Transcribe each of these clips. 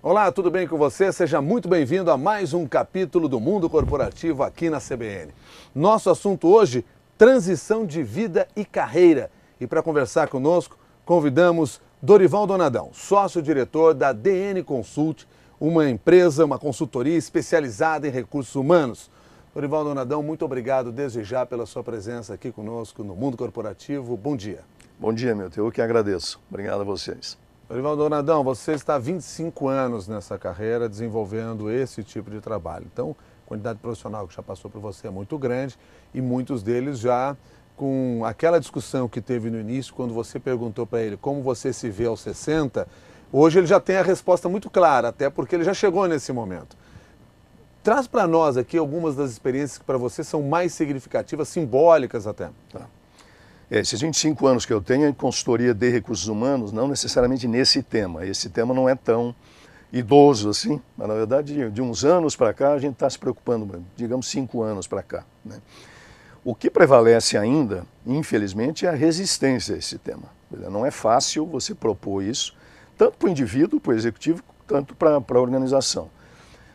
Olá, tudo bem com você? Seja muito bem-vindo a mais um capítulo do Mundo Corporativo aqui na CBN. Nosso assunto hoje, transição de vida e carreira. E para conversar conosco, convidamos Dorival Donadão, sócio-diretor da DN Consult, uma empresa, uma consultoria especializada em recursos humanos. Dorival Donadão, muito obrigado desde já pela sua presença aqui conosco no Mundo Corporativo. Bom dia. Bom dia, Milton. Eu que agradeço. Obrigado a vocês. Dorival Donadão, você está há 25 anos nessa carreira desenvolvendo esse tipo de trabalho. Então, a quantidade profissional que já passou por você é muito grande e muitos deles já com aquela discussão que teve no início, quando você perguntou para ele como você se vê aos 60, hoje ele já tem a resposta muito clara, até porque ele já chegou nesse momento. Traz para nós aqui algumas das experiências que para você são mais significativas, simbólicas até. Tá. Esses 25 anos que eu tenho em consultoria de recursos humanos, não necessariamente nesse tema. Esse tema não é tão idoso assim, mas na verdade de uns anos para cá a gente está se preocupando, digamos 5 anos para cá, né? O que prevalece ainda, infelizmente, é a resistência a esse tema. Não é fácil você propor isso, tanto para o indivíduo, para o executivo, tanto para a organização.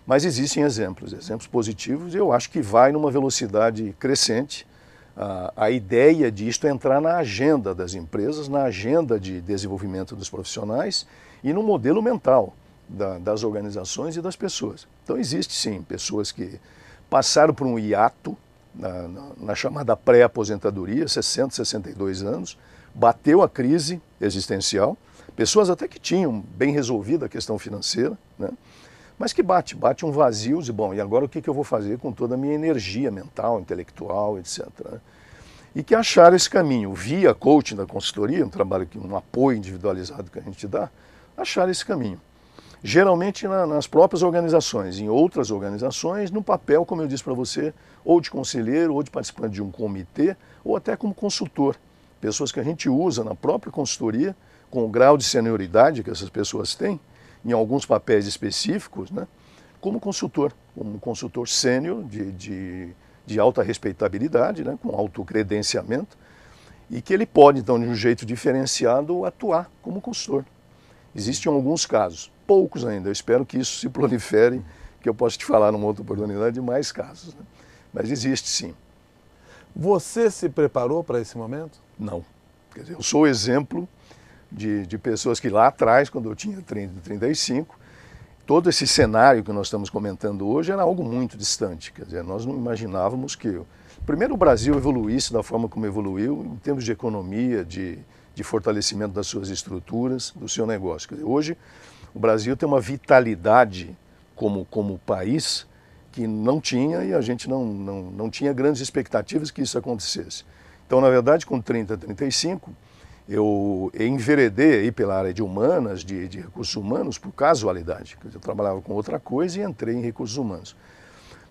Mas existem exemplos positivos, e eu acho que vai numa velocidade crescente. A ideia disto é entrar na agenda das empresas, na agenda de desenvolvimento dos profissionais e no modelo mental das organizações e das pessoas. Então existe sim pessoas que passaram por um hiato na chamada pré-aposentadoria, 60, 62 anos, bateu a crise existencial, pessoas até que tinham bem resolvida a questão financeira, né? Mas que bate um vazio de, bom, e agora o que eu vou fazer com toda a minha energia mental, intelectual, etc. E que acharam esse caminho, via coaching da consultoria, um trabalho, um apoio individualizado que a gente dá, acharam esse caminho. Geralmente nas próprias organizações, em outras organizações, no papel, como eu disse para você, ou de conselheiro, ou de participante de um comitê, ou até como consultor. Pessoas que a gente usa na própria consultoria, com o grau de senioridade que essas pessoas têm, em alguns papéis específicos, né, como consultor sênior de alta respeitabilidade, né, com autocredenciamento, e que ele pode, então, de um jeito diferenciado, atuar como consultor. Existem alguns casos, poucos ainda, eu espero que isso se prolifere, que eu possa te falar numa outra oportunidade de mais casos, né? Mas existe sim. Você se preparou para esse momento? Não. Quer dizer, eu sou exemplo de pessoas que lá atrás, quando eu tinha 30, 35, todo esse cenário que nós estamos comentando hoje era algo muito distante. Quer dizer, nós não imaginávamos que, primeiro, o Brasil evoluísse da forma como evoluiu, em termos de economia, de fortalecimento das suas estruturas, do seu negócio. Quer dizer, hoje, o Brasil tem uma vitalidade como país que não tinha, e a gente não tinha grandes expectativas que isso acontecesse. Então, na verdade, com 30, 35, eu enveredei aí pela área de humanas, de recursos humanos, por casualidade. Eu trabalhava com outra coisa e entrei em recursos humanos.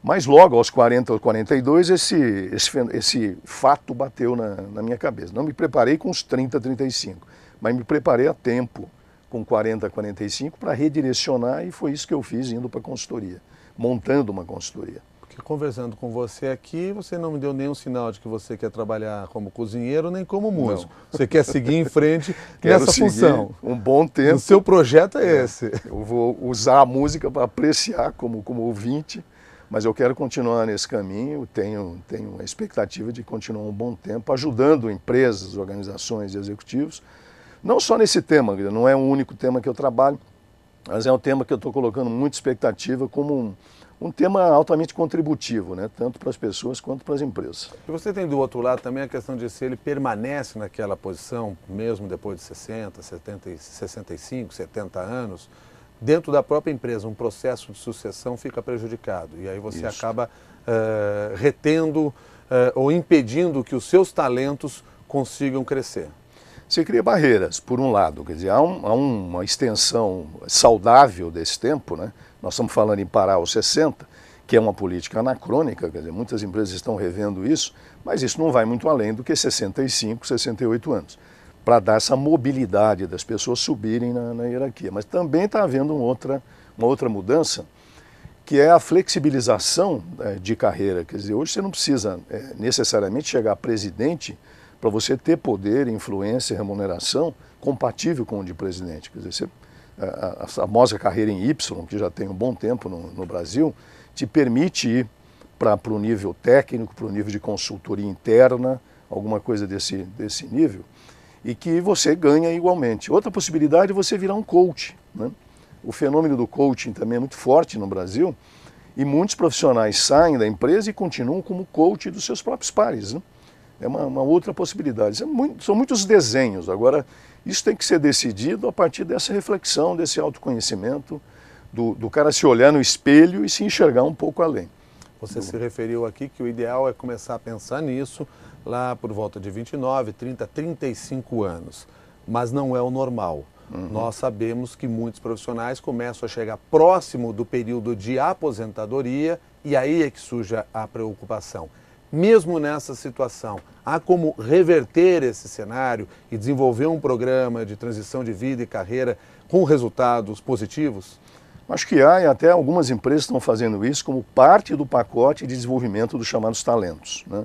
Mas logo, aos 40 ou 42, esse fato bateu na minha cabeça. Não me preparei com os 30, 35, mas me preparei a tempo, com 40, 45, para redirecionar, e foi isso que eu fiz indo para a consultoria, montando uma consultoria. Porque conversando com você aqui, você não me deu nenhum sinal de que você quer trabalhar como cozinheiro nem como músico. Não. Você quer seguir em frente nessa função. Um bom tempo. O seu projeto é esse. Eu vou usar a música para apreciar como ouvinte, mas eu quero continuar nesse caminho, tenho a expectativa de continuar um bom tempo ajudando empresas, organizações e executivos, não só nesse tema, não é o único tema que eu trabalho, mas é um tema que eu estou colocando muita expectativa como um tema altamente contributivo, né? Tanto para as pessoas quanto para as empresas. E você tem do outro lado também a questão de se ele permanece naquela posição, mesmo depois de 60, 70, 65, 70 anos, dentro da própria empresa, um processo de sucessão fica prejudicado. E aí você acaba retendo ou impedindo que os seus talentos consigam crescer. Você cria barreiras, por um lado, quer dizer, há uma extensão saudável desse tempo, né? Nós estamos falando em parar aos 60, que é uma política anacrônica, quer dizer, muitas empresas estão revendo isso, mas isso não vai muito além do que 65, 68 anos, para dar essa mobilidade das pessoas subirem na hierarquia. Mas também está havendo uma outra mudança, que é a flexibilização de carreira. Quer dizer, hoje você não precisa necessariamente chegar a presidente para você ter poder, influência, remuneração compatível com o de presidente. Quer dizer, a famosa carreira em Y, que já tem um bom tempo no Brasil, te permite ir para o nível técnico, para o nível de consultoria interna, alguma coisa desse nível, e que você ganha igualmente. Outra possibilidade é você virar um coach, né? O fenômeno do coaching também é muito forte no Brasil, e muitos profissionais saem da empresa e continuam como coach dos seus próprios pares, né? É uma outra possibilidade. São muitos desenhos. Agora, isso tem que ser decidido a partir dessa reflexão, desse autoconhecimento, do cara se olhar no espelho e se enxergar um pouco além. Você se referiu aqui que o ideal é começar a pensar nisso lá por volta de 29, 30, 35 anos. Mas não é o normal. Nós sabemos que muitos profissionais começam a chegar próximo do período de aposentadoria e aí é que surge a preocupação. Mesmo nessa situação, há como reverter esse cenário e desenvolver um programa de transição de vida e carreira com resultados positivos? Acho que há, e até algumas empresas estão fazendo isso como parte do pacote de desenvolvimento dos chamados talentos, né?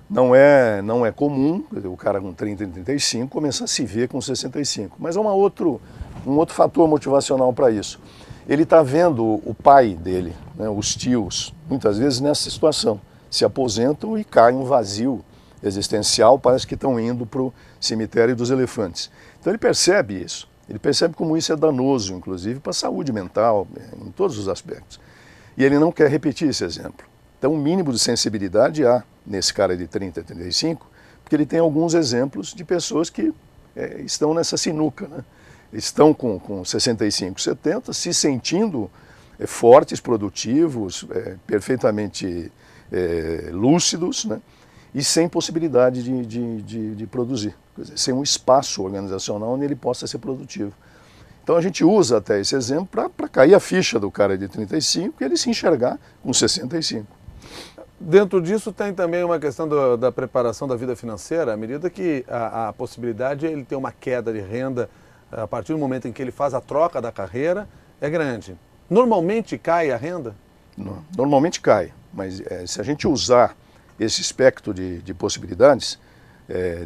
Não é comum o cara com 30 e 35 começar a se ver com 65, mas há um outro fator motivacional para isso. Ele está vendo o pai dele, né, os tios, muitas vezes nessa situação, se aposentam e cai um vazio existencial, parece que estão indo para o cemitério dos elefantes. Então ele percebe isso, ele percebe como isso é danoso, inclusive para a saúde mental, em todos os aspectos. E ele não quer repetir esse exemplo. Então, um mínimo de sensibilidade há nesse cara de 30 a 35, porque ele tem alguns exemplos de pessoas que estão nessa sinuca, né? Estão com 65, 70, se sentindo fortes, produtivos, perfeitamente lúcidos, né? E sem possibilidade de produzir, quer dizer, sem um espaço organizacional onde ele possa ser produtivo. Então a gente usa até esse exemplo para cair a ficha do cara de 35 e ele se enxergar com 65. Dentro disso tem também uma questão da preparação da vida financeira, à medida que a possibilidade de ele ter uma queda de renda a partir do momento em que ele faz a troca da carreira é grande. Normalmente cai a renda? Normalmente cai, mas se a gente usar esse espectro de possibilidades,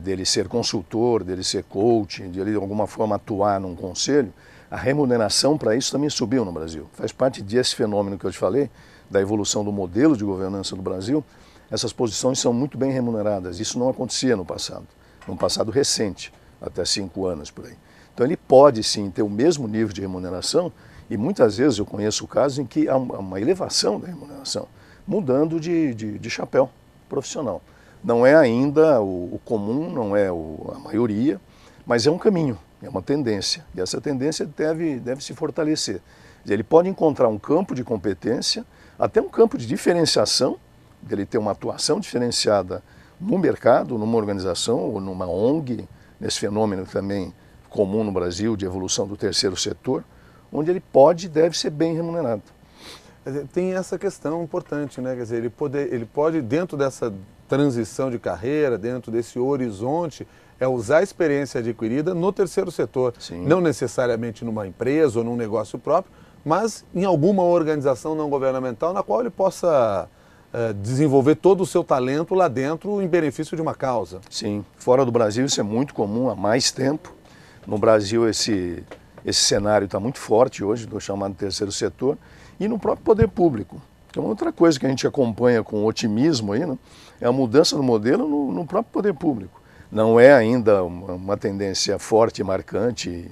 dele ser consultor, dele ser coach, de ele de alguma forma atuar num conselho, a remuneração para isso também subiu no Brasil. Faz parte desse fenômeno que eu te falei, da evolução do modelo de governança do Brasil. Essas posições são muito bem remuneradas. Isso não acontecia no passado recente, até 5 anos por aí. Então ele pode sim ter o mesmo nível de remuneração e muitas vezes eu conheço casos em que há uma elevação da remuneração, mudando de chapéu profissional. Não é ainda o comum, não é a maioria, mas é um caminho, é uma tendência. E essa tendência deve se fortalecer. Ele pode encontrar um campo de competência, até um campo de diferenciação, dele ter uma atuação diferenciada no mercado, numa organização ou numa ONG, nesse fenômeno também comum no Brasil de evolução do terceiro setor, onde ele pode e deve ser bem remunerado. Tem essa questão importante, né? Quer dizer, ele pode, dentro dessa transição de carreira, dentro desse horizonte, usar a experiência adquirida no terceiro setor. Sim. Não necessariamente numa empresa ou num negócio próprio, mas em alguma organização não governamental na qual ele possa desenvolver todo o seu talento lá dentro em benefício de uma causa. Sim, fora do Brasil isso é muito comum há mais tempo. No Brasil esse cenário está muito forte hoje, do chamado terceiro setor, e no próprio poder público. Então outra coisa que a gente acompanha com otimismo aí, né, é a mudança do modelo no próprio poder público. Não é ainda uma tendência forte e marcante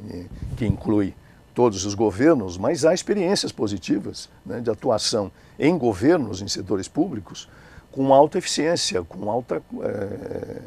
que inclui todos os governos, mas há experiências positivas, né, de atuação em governos, em setores públicos, com alta eficiência, com alta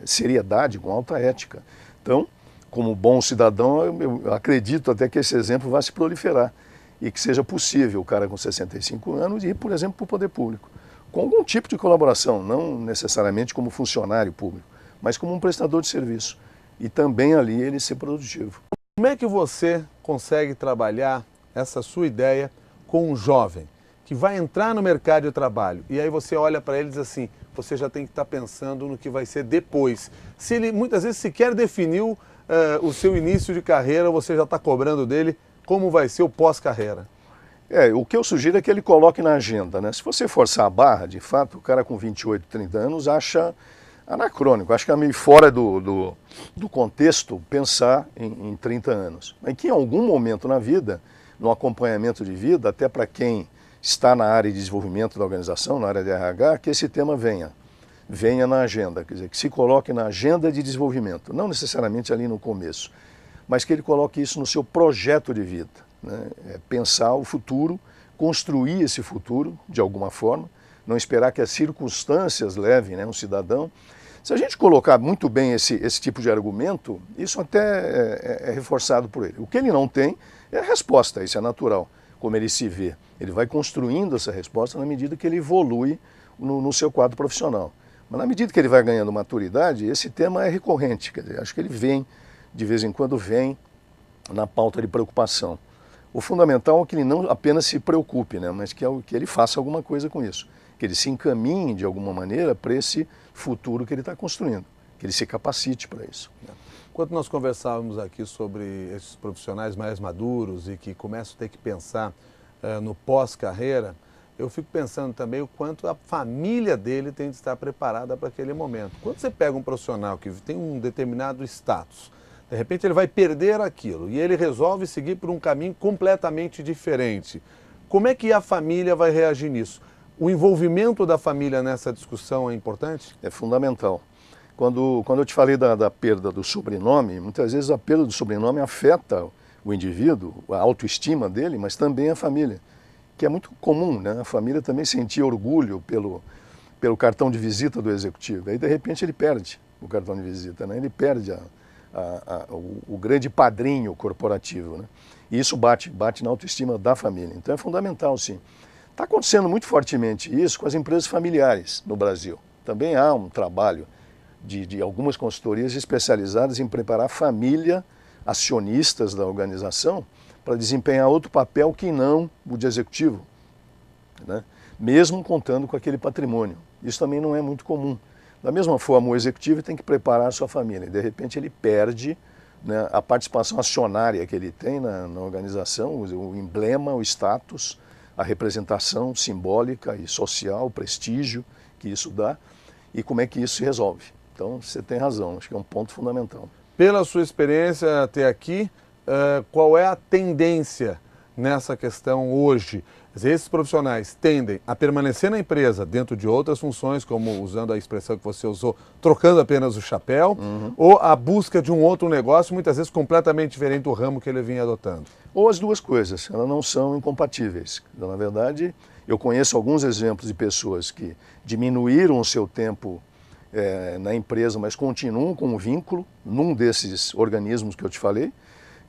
seriedade, com alta ética. Então, como bom cidadão, eu acredito até que esse exemplo vá se proliferar e que seja possível o cara com 65 anos ir, por exemplo, para o poder público, com algum tipo de colaboração, não necessariamente como funcionário público, mas como um prestador de serviço, e também ali ele ser produtivo. Como é que você consegue trabalhar essa sua ideia com um jovem que vai entrar no mercado de trabalho e aí você olha para ele e diz assim, você já tem que estar pensando no que vai ser depois. Se ele muitas vezes sequer definiu o seu início de carreira, você já está cobrando dele como vai ser o pós-carreira. O que eu sugiro é que ele coloque na agenda, né? Se você forçar a barra, de fato, o cara com 28, 30 anos acha anacrônico. Acho que é meio fora do contexto pensar em 30 anos. Mas que em algum momento na vida, no acompanhamento de vida, até para quem está na área de desenvolvimento da organização, na área de RH, que esse tema venha na agenda, quer dizer, que se coloque na agenda de desenvolvimento, não necessariamente ali no começo, mas que ele coloque isso no seu projeto de vida, né? Pensar o futuro, construir esse futuro de alguma forma, não esperar que as circunstâncias levem, né, um cidadão. Se a gente colocar muito bem esse tipo de argumento, isso até é reforçado por ele. O que ele não tem é a resposta, isso é natural, como ele se vê. Ele vai construindo essa resposta na medida que ele evolui no seu quadro profissional. Mas na medida que ele vai ganhando maturidade, esse tema é recorrente, quer dizer, acho que ele vem, de vez em quando vem na pauta de preocupação. O fundamental é que ele não apenas se preocupe, né, mas que ele faça alguma coisa com isso, que ele se encaminhe de alguma maneira para esse futuro que ele está construindo, que ele se capacite para isso. Enquanto nós conversávamos aqui sobre esses profissionais mais maduros e que começam a ter que pensar no pós-carreira, eu fico pensando também o quanto a família dele tem de estar preparada para aquele momento. Quando você pega um profissional que tem um determinado status, de repente ele vai perder aquilo e ele resolve seguir por um caminho completamente diferente. Como é que a família vai reagir nisso? O envolvimento da família nessa discussão é importante? É fundamental. Quando eu te falei da perda do sobrenome, muitas vezes a perda do sobrenome afeta o indivíduo, a autoestima dele, mas também a família, que é muito comum, né? A família também sentir orgulho pelo cartão de visita do executivo. Aí, de repente, ele perde o cartão de visita, né? Ele perde o grande padrinho corporativo, né? E isso bate na autoestima da família. Então, é fundamental, sim. Está acontecendo muito fortemente isso com as empresas familiares no Brasil. Também há um trabalho de algumas consultorias especializadas em preparar a família, acionistas da organização, para desempenhar outro papel que não o de executivo, né? Mesmo contando com aquele patrimônio. Isso também não é muito comum. Da mesma forma, o executivo tem que preparar a sua família. E de repente ele perde, né, a participação acionária que ele tem na organização, o emblema, o status, a representação simbólica e social, o prestígio que isso dá e como é que isso se resolve. Então, você tem razão, acho que é um ponto fundamental. Pela sua experiência até aqui, qual é a tendência nessa questão hoje? Esses profissionais tendem a permanecer na empresa dentro de outras funções, como usando a expressão que você usou, trocando apenas o chapéu, ou a busca de um outro negócio, muitas vezes completamente diferente do ramo que ele vinha adotando? Ou as duas coisas, elas não são incompatíveis. Então, na verdade, eu conheço alguns exemplos de pessoas que diminuíram o seu tempo na empresa, mas continuam com um vínculo num desses organismos que eu te falei,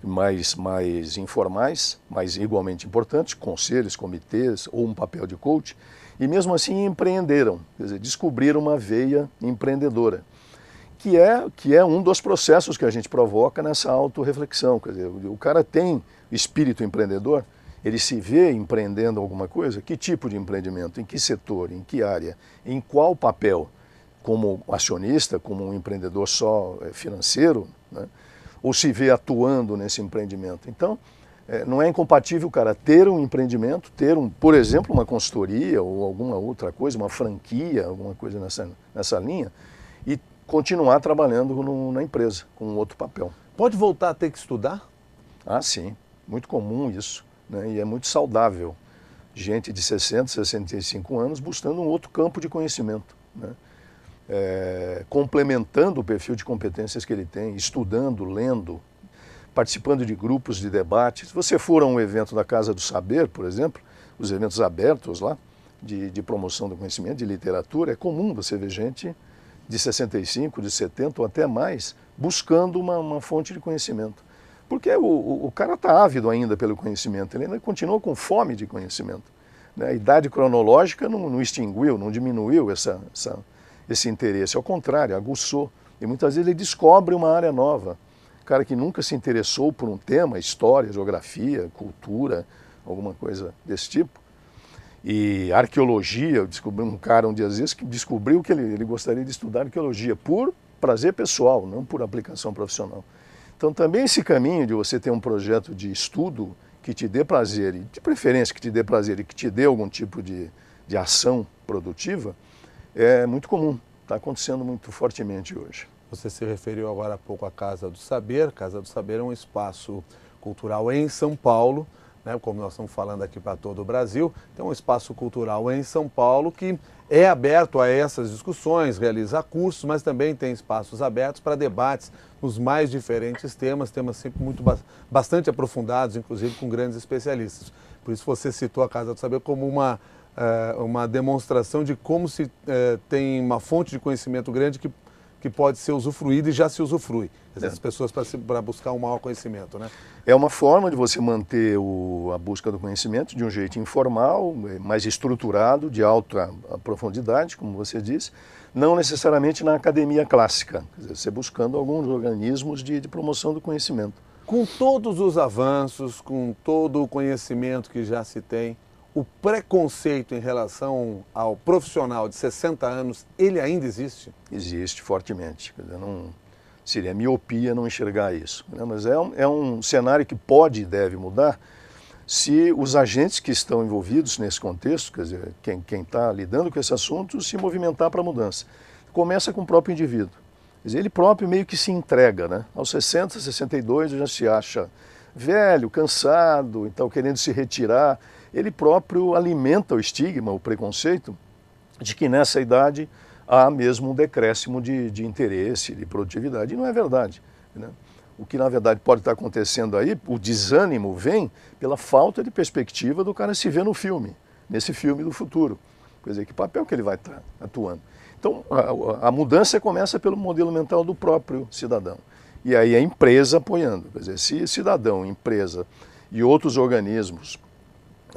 mais informais, mas igualmente importantes, conselhos, comitês ou um papel de coach, e mesmo assim empreenderam, quer dizer, descobriram uma veia empreendedora, que é um dos processos que a gente provoca nessa autorreflexão. Quer dizer, o cara tem espírito empreendedor, ele se vê empreendendo alguma coisa, que tipo de empreendimento, em que setor, em que área, em qual papel, como acionista, como um empreendedor só financeiro, né? Ou se vê atuando nesse empreendimento. Então, não é incompatível o cara ter um empreendimento, ter, por exemplo, uma consultoria ou alguma outra coisa, uma franquia, alguma coisa nessa linha, e continuar trabalhando na empresa, com um outro papel. Pode voltar a ter que estudar? Ah, sim. Muito comum isso, né? E é muito saudável. Gente de 60, 65 anos buscando um outro campo de conhecimento, né? Complementando o perfil de competências que ele tem, estudando, lendo, participando de grupos de debate. Se você for a um evento da Casa do Saber, por exemplo, os eventos abertos lá, de promoção do conhecimento, de literatura, é comum você ver gente de 65, de 70 ou até mais, buscando uma fonte de conhecimento. Porque o cara está ávido ainda pelo conhecimento, ele ainda continua com fome de conhecimento, né? A idade cronológica não extinguiu, não diminuiu esse interesse, ao contrário, aguçou. E muitas vezes ele descobre uma área nova. O cara que nunca se interessou por um tema, história, geografia, cultura, alguma coisa desse tipo. E arqueologia, eu descobri um cara um dia desses que descobriu que ele gostaria de estudar arqueologia por prazer pessoal, não por aplicação profissional. Então também esse caminho de você ter um projeto de estudo que te dê prazer, e de preferência que te dê prazer e que te dê algum tipo de ação produtiva, é muito comum. Está acontecendo muito fortemente hoje. Você se referiu agora há pouco à Casa do Saber. Casa do Saber é um espaço cultural em São Paulo, né, como nós estamos falando aqui para todo o Brasil. Tem um espaço cultural em São Paulo que é aberto a essas discussões, realiza cursos, mas também tem espaços abertos para debates nos mais diferentes temas sempre bastante aprofundados, inclusive com grandes especialistas. Por isso você citou a Casa do Saber como uma demonstração de como se tem uma fonte de conhecimento grande que pode ser usufruída e já se usufrui. Quer dizer, as pessoas para buscar um maior conhecimento, né? É uma forma de você manter a busca do conhecimento de um jeito informal, mais estruturado, de alta profundidade, como você disse, não necessariamente na academia clássica, quer dizer, você buscando alguns organismos de promoção do conhecimento. Com todos os avanços, com todo o conhecimento que já se tem, o preconceito em relação ao profissional de 60 anos, ele ainda existe? Existe fortemente. Quer dizer, seria miopia não enxergar isso, né? Mas é um cenário que pode e deve mudar se os agentes que estão envolvidos nesse contexto, quer dizer, quem está lidando com esse assunto, se movimentar para a mudança. Começa com o próprio indivíduo. Quer dizer, ele próprio meio que se entrega, né? Aos 60, 62 já se acha velho, cansado, então querendo se retirar. Ele próprio alimenta o estigma, o preconceito, de que nessa idade há mesmo um decréscimo de interesse, de produtividade. E não é verdade, né? O que na verdade pode estar acontecendo aí, o desânimo vem pela falta de perspectiva do cara se ver no filme, nesse filme do futuro. Quer dizer, que papel que ele vai estar atuando. Então, a mudança começa pelo modelo mental do próprio cidadão. E aí a empresa apoiando. Quer dizer, se cidadão, empresa e outros organismos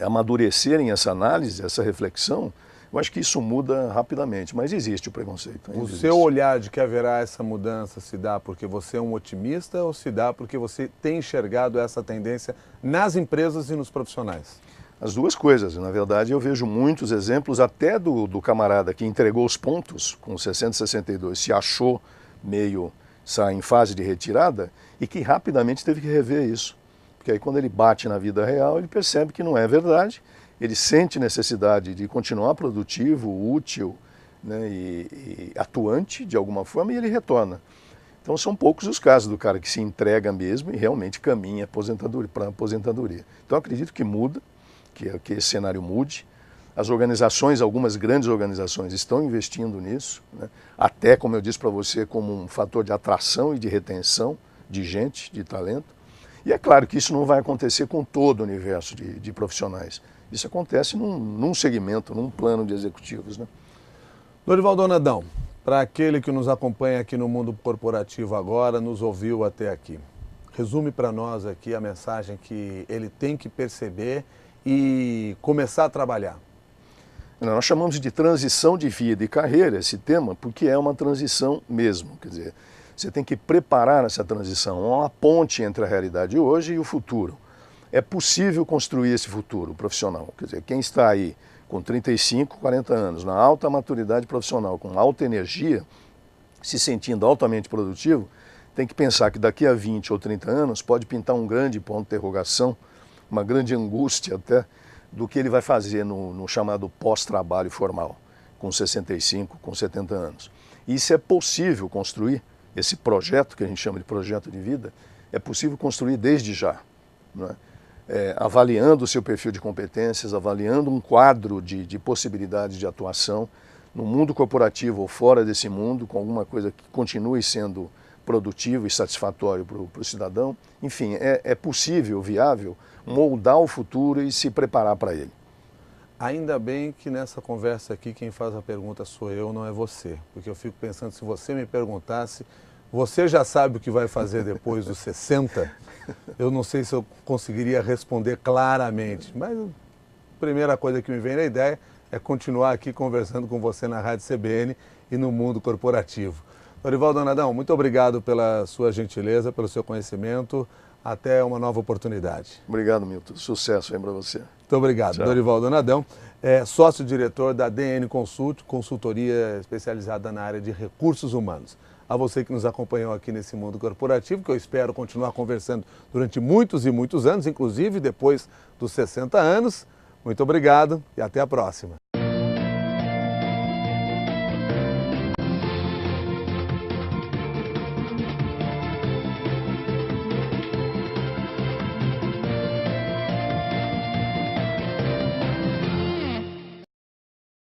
amadurecerem essa análise, essa reflexão, eu acho que isso muda rapidamente, mas existe o preconceito. O seu olhar de que haverá essa mudança se dá porque você é um otimista ou se dá porque você tem enxergado essa tendência nas empresas e nos profissionais? As duas coisas. Na verdade, eu vejo muitos exemplos até do camarada que entregou os pontos com 60, 62, se achou meio em fase de retirada e que rapidamente teve que rever isso. Porque aí quando ele bate na vida real, ele percebe que não é verdade, ele sente necessidade de continuar produtivo, útil, né, e atuante de alguma forma, e ele retorna. Então são poucos os casos do cara que se entrega mesmo e realmente caminha para a aposentadoria. Então eu acredito que muda, que esse cenário mude. As organizações, algumas grandes organizações estão investindo nisso, né, até, como eu disse para você, como um fator de atração e de retenção de gente, de talento. E é claro que isso não vai acontecer com todo o universo de profissionais. Isso acontece num segmento, num plano de executivos, né? Dorival Donadão, para aquele que nos acompanha aqui no mundo corporativo agora, nos ouviu até aqui, resume para nós aqui a mensagem que ele tem que perceber e começar a trabalhar. Nós chamamos de transição de vida e carreira esse tema porque é uma transição mesmo, quer dizer, você tem que preparar essa transição, uma ponte entre a realidade hoje e o futuro. É possível construir esse futuro profissional, quer dizer, quem está aí com 35, 40 anos, na alta maturidade profissional, com alta energia, se sentindo altamente produtivo, tem que pensar que daqui a 20 ou 30 anos pode pintar um grande ponto de interrogação, uma grande angústia até, do que ele vai fazer no chamado pós-trabalho formal, com 65, com 70 anos. E isso é possível construir, esse projeto que a gente chama de projeto de vida, é possível construir desde já, não é? Avaliando o seu perfil de competências, avaliando um quadro de possibilidades de atuação no mundo corporativo ou fora desse mundo, com alguma coisa que continue sendo produtivo e satisfatório para o cidadão. Enfim, é possível, viável, moldar o futuro e se preparar para ele. Ainda bem que nessa conversa aqui quem faz a pergunta sou eu, não é você. Porque eu fico pensando, se você me perguntasse, você já sabe o que vai fazer depois dos 60? Eu não sei se eu conseguiria responder claramente, mas a primeira coisa que me vem na ideia é continuar aqui conversando com você na Rádio CBN e no mundo corporativo. Dorival Donadão, muito obrigado pela sua gentileza, pelo seu conhecimento. Até uma nova oportunidade. Obrigado, Milton. Sucesso aí para você. Muito obrigado. Tchau. Dorival Donadão é sócio-diretor da DN Consult, consultoria especializada na área de recursos humanos. A você que nos acompanhou aqui nesse mundo corporativo, que eu espero continuar conversando durante muitos e muitos anos, inclusive depois dos 60 anos. Muito obrigado e até a próxima.